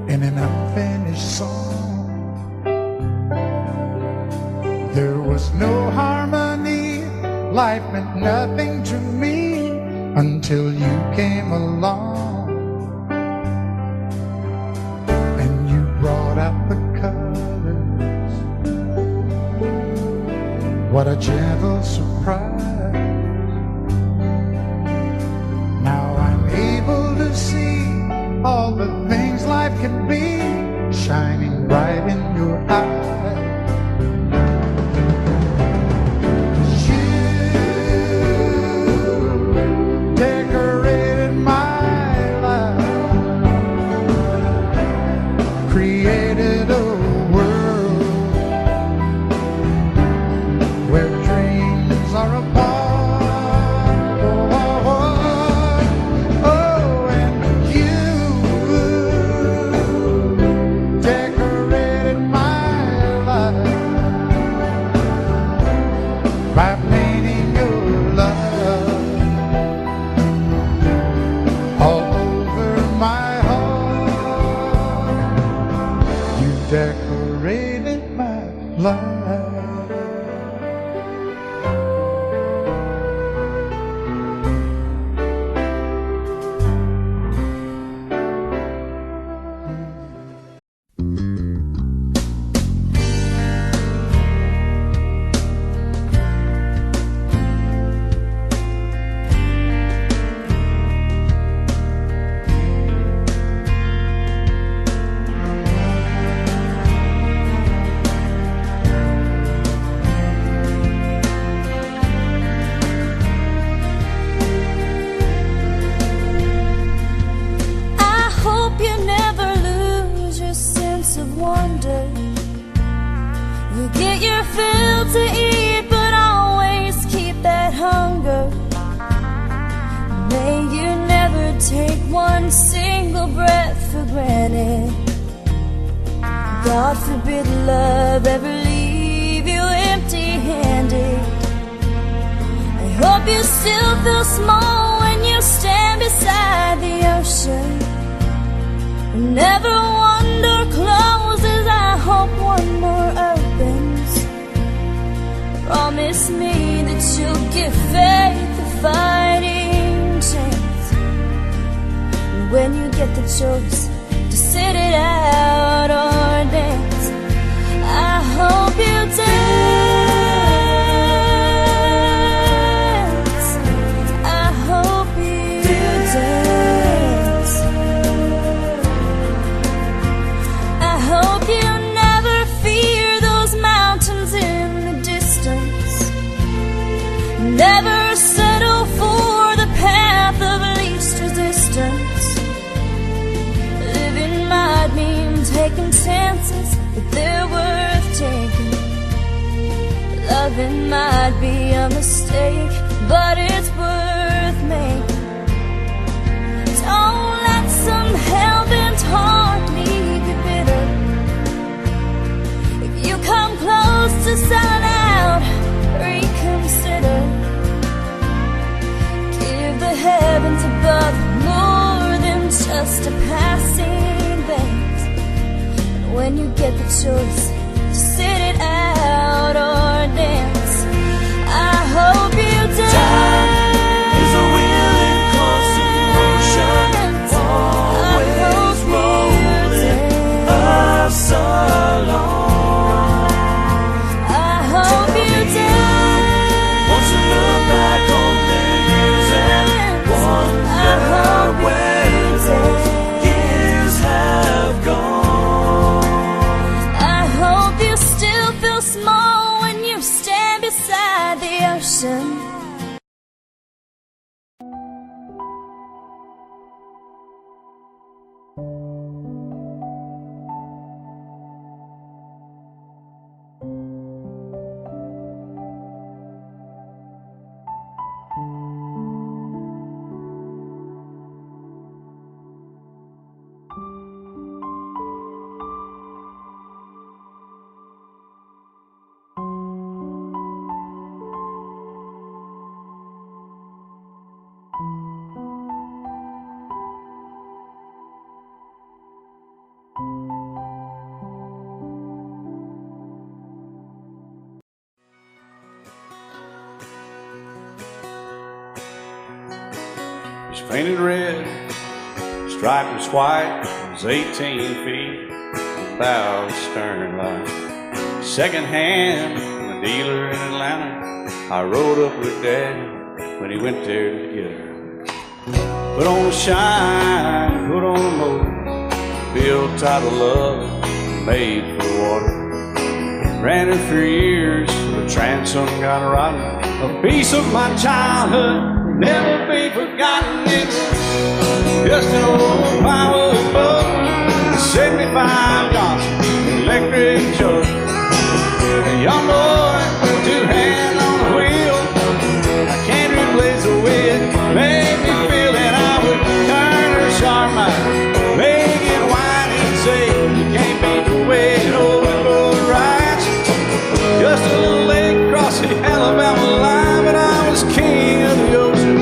in an unfinished song, there was no harmony, life meant nothing to me until you came along. And you brought out the colors, what a gentle surprise. Now I'm able to see all the things life can be, shining bright in your eyes. Created a world where dreams are apart. Oh, and you decorated my one single breath for granted. God forbid love ever leave you empty-handed. I hope you still feel small when you stand beside the ocean. Never one door closes, I hope one more opens. Promise me that you'll give faith a fighting chance. And when you get the choice to sit it out or dance, I hope you dance. I hope you dance. I hope you never fear those mountains in the distance. Never settle for the path of least resistance. Living might mean taking chances, but they're worth taking. Loving might be a mistake, but it's worth making. Don't let some hell-bent heart leave you bitter. If you come close to selling out, reconsider. Give the heavens above more than just a passing glance. And when you get the choice to sit it out or dance, I hope you dance. Time is a willing constant motion, always rolling us along. I hope you dance. Once you look back on memories and wonder where those years have gone. I hope you still feel small when you stand beside the ocean. It's painted red, striped was white, it was 18 feet, bow stern line. Second hand from a dealer in Atlanta. I rode up with Daddy when he went there to get her. Put on a shine, put on a motor, built out of love, made for the water. Ran it for years, the transom got rotten. A piece of my childhood, never be forgotten. It was just an old plywood boat, 75 Johnson electric truck. A young boy, two hands on the wheel. I can't replace the way it made me feel that I would turn her sharp mind, make it wide and say you can't beat the way it open boat rides. Just a little lake across the Alabama line, but I was king of the ocean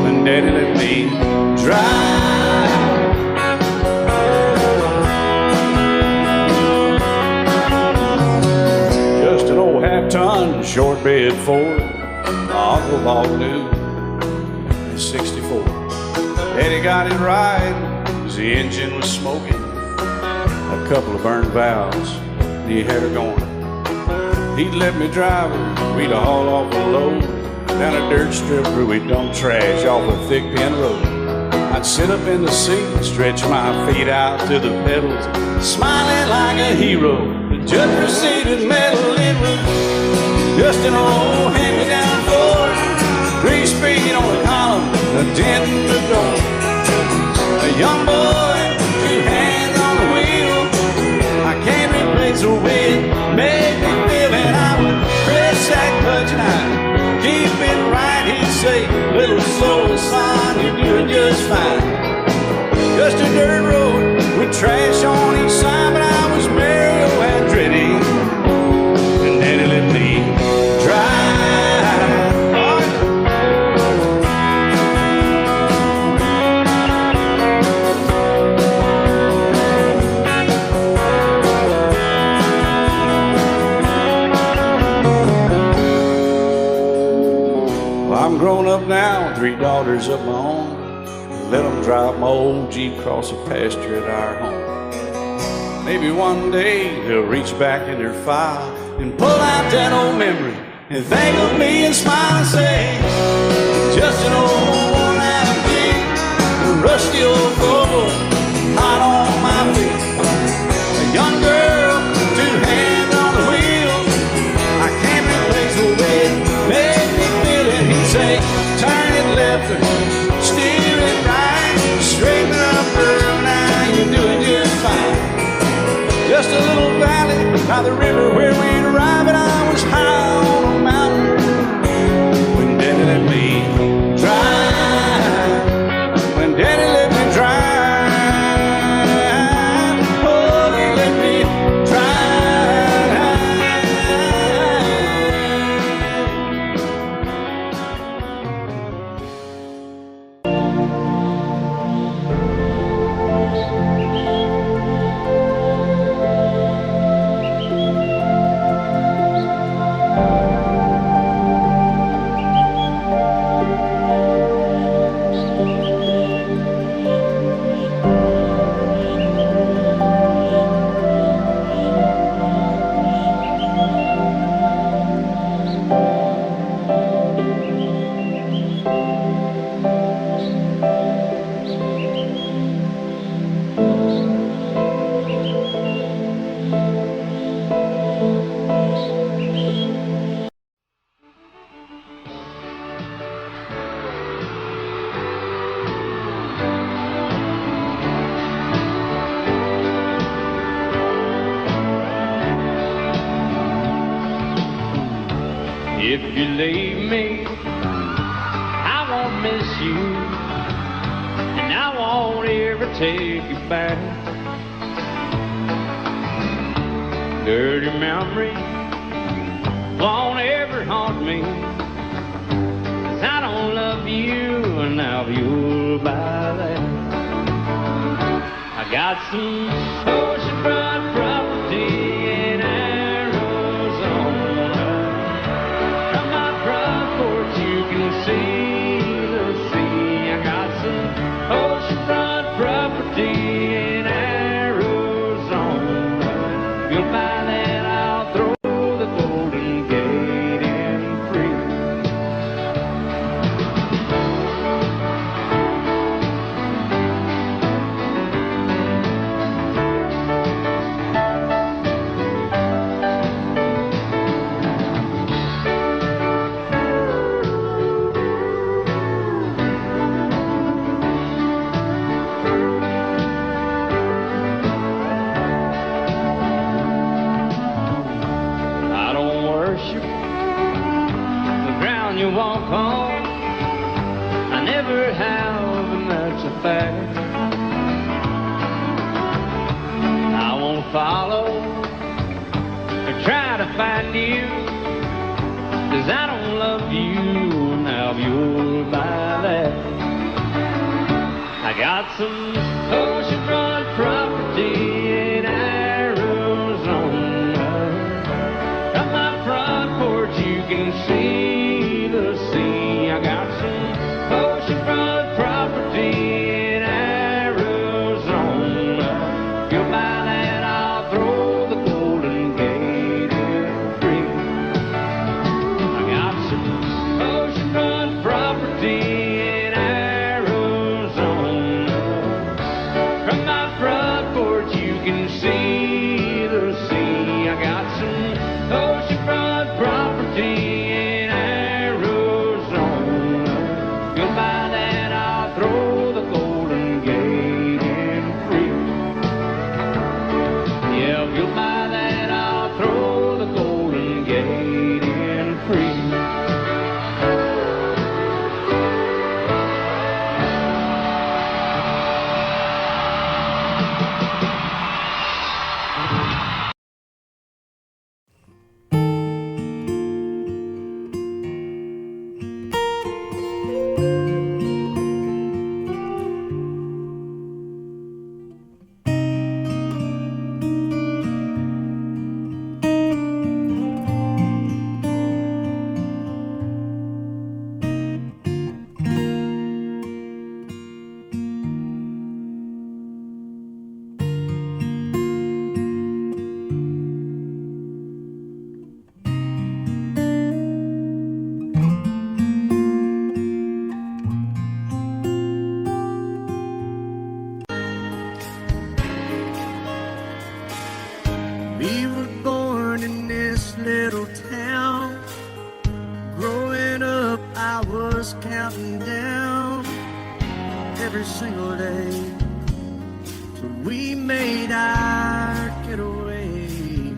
when Daddy let me drive. Just an old half-ton short bed Ford my uncle bought new in '64. Daddy got it right as the engine was smoking, a couple of burned valves, and he had her going. He'd let me drive her, we'd haul off a load down a dirt strip where we'd dump trash off a thick pin road. I'd sit up in the seat and stretch my feet out to the pedals, smiling like a hero. The judge proceeded metal, it was just an old hand-me-down Ford, 3-speed on the column, a dent in the door. A young boy, two hands on the wheel. I can't replace the way it made me feel, and I would press that clutch and I'd keep it right. He'd say, little slow, son, you're doing just fine. 3 daughters of my own. Let them drive my old Jeep across the pasture at our home. Maybe one day they'll reach back in their file and pull out that old memory and think of me and smile and say, just an old worn-out Jeep, a rusty old Volvo, hot on my feet. A young girl, 2 hands on the wheel. I can't replace the way it made me feel it. He'd say, turn it left or steer it right, straighten up, girl, now you're doing just fine. Just a little valley by the river where we'd arrive, and I was high on a mountain when Daddy let me drive. When Daddy let me drive, oh, he let me If you leave me, I won't miss you, and I won't ever take you back. Dirty memories won't ever haunt me, 'cause I don't love you, and now you'll buy that. I got some oceanfront property in Arizona. From my front porch you can see the sea. I got some oceanfront property in Arizona. If you'll buy that, I'll throw the Golden Gate in free. I don't worship the ground you walk on. I never have, and that's a fact. I won't follow or try to find you, 'cause I don't love you, now you'll buy that. I got some oceanfront property in Arizona. From my front porch you can see the sea. I got some oceanfront property in Arizona. If you'll buy that, I'll throw the Golden Gate in free. I got some oceanfront property in Arizona. every single day till we made our getaway.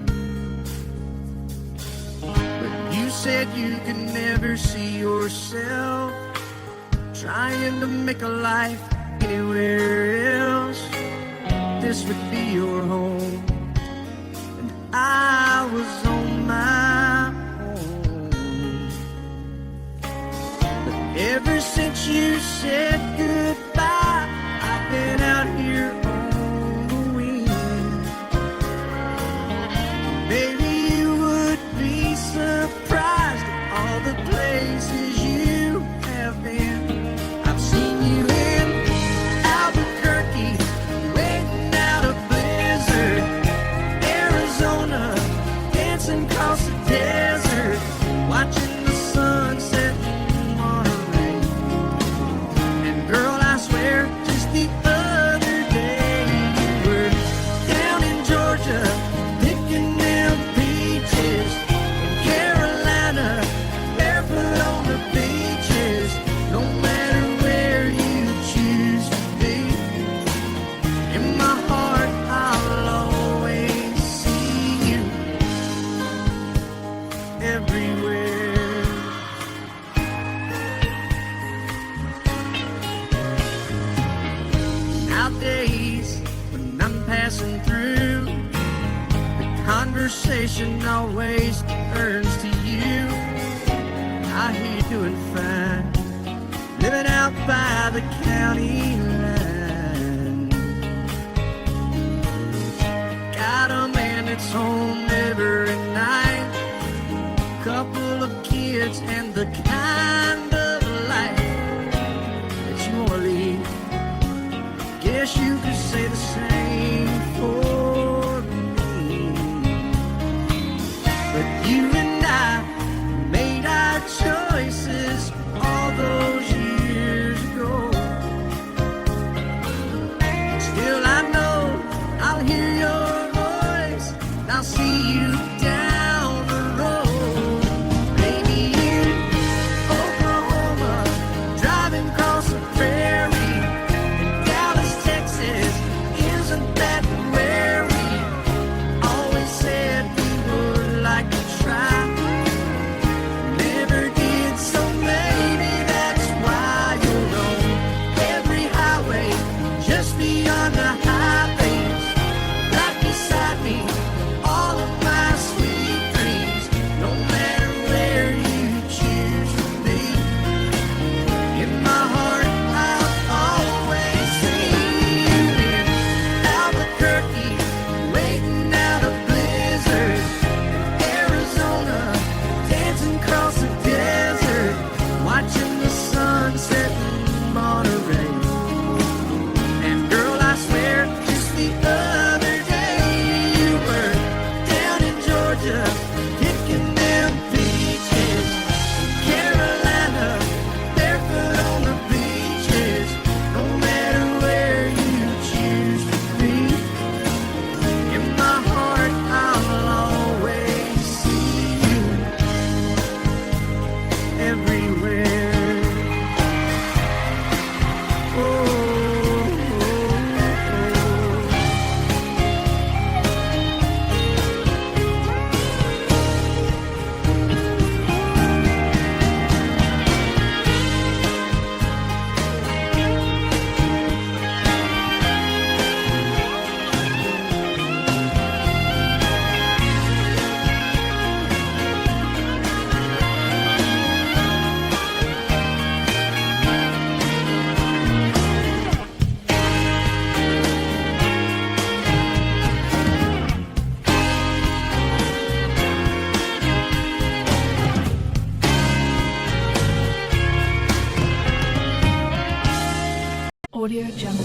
But you said you could never see yourself trying to make a life anywhere else. This would be your home, and I was on my own. But ever since you said goodbye, I've been out here on the wing. Maybe you would be surprised at all the places you have been. I've seen you in Albuquerque, waiting out a blizzard, Arizona, dancing across the desert, watching the sunset in Monterey. And girl, I swear, just the other day you were down in Georgia, picking them peaches, in Carolina, barefoot on the beaches. No matter where you choose to be, in my heart I'll always see you everywhere. Nowadays, when I'm passing through, the conversation always turns to you. I hear you doing fine, living out by the county line. Got a man that's home every night, couple of kids, and the kind of life that you want to lead. Guess you could say the same for me. But you and I made our choices all those years ago. Still I know I'll hear your voice, and I'll see you down the road. Maybe in Oklahoma, driving across the prairie, in Dallas, Texas, isn't that where we always said we would like to try? Never did, so maybe that's why you're on every highway, just beyond the highways, right beside me, all of my sweet dreams. No matter where you choose to be, in my heart I'll always see you in Albuquerque, waiting out a blizzard, Arizona, dancing across the desert, watching the sunset in Monterey. And girl, I swear, just the other day you were down in Georgia, picking them peaches, in Carolina, barefoot on the beaches. No matter where you choose to be, in my heart I'll always see you everywhere. Oh, oh, oh. Audio Jungle.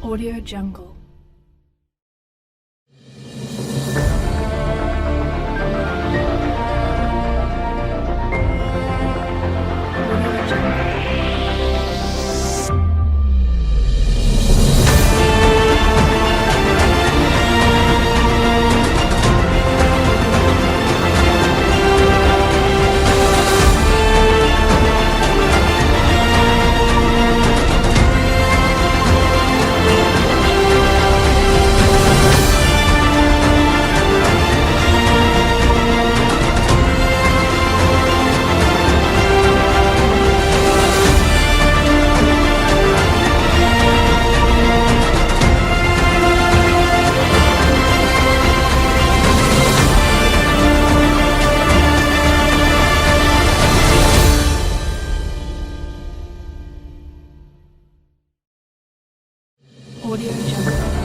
Audio Jungle. Audio Jungle.